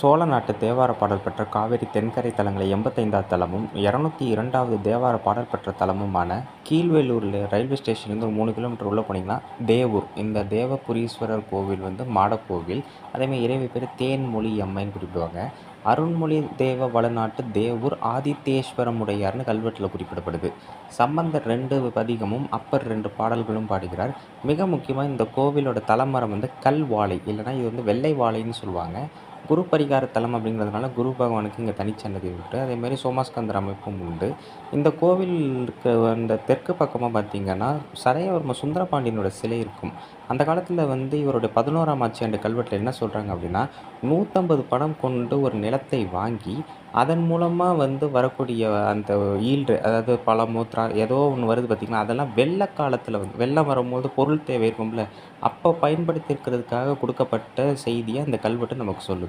சோழ நாட்டு தேவார பாடல் பெற்ற காவிரி தென்கரை தலங்களை 85வது தலமும் 202வது தேவார பாடல் பெற்ற தலமுமான கீழ்வேளூரில் ரயில்வே ஸ்டேஷன்லேருந்து ஒரு 3 கிலோமீட்டர் உள்ளே போனீங்கன்னா தேவூர், இந்த தேவபுரீஸ்வரர் கோவில் மாடக்கோவில். அதேமாதிரி இறைவி பேர் தேன்மொழி அம்மைன்னு குறிப்பிடுவாங்க. அருண்மொழி தேவ வளநாட்டு தேவூர் ஆதித்தேஸ்வரமுடையார்னு கல்வெட்டில் குறிப்பிடப்படுது. சம்பந்தர் 2 பதிகமும் அப்பர் 2 பாடல்களும் பாடுகிறார். மிக முக்கியமாக இந்த கோவிலோட தலமரம் கல்வாழை, இல்லைனா இது வெள்ளை வாழைன்னு சொல்லுவாங்க. குரு பரிகார தலம் அப்படிங்கிறதுனால குரு பகவானுக்கு இங்கே தனிச்சன்னதி உண்டு. அதேமாதிரி சோமாஸ்கந்தர் அமைப்பும் உண்டு. இந்த கோவிலுக்கு அந்த தெற்கு பக்கமாக பார்த்திங்கன்னா சடையவர்ம சுந்தரபாண்டியனோட சிலை இருக்கும். அந்த காலத்தில் இவருடைய 11ஆம் ஆட்சியாண்டு கல்வெட்டில் என்ன சொல்கிறாங்க அப்படின்னா, 150 பணம் கொண்டு ஒரு நிலத்தை வாங்கி அதன் மூலமாக வரக்கூடிய அந்த ஈல்டு, அதாவது பழமோ ஏதோ ஒன்று வருது பார்த்திங்கன்னா, அதெல்லாம் வெள்ள காலத்தில் வெள்ளம் வரும்போது பொருள் தேவை இருக்கும்ல, அப்போ பயன்படுத்தி இருக்கிறதுக்காக கொடுக்கப்பட்ட செய்தியை அந்த கல்வெட்டு நமக்கு சொல்லுது.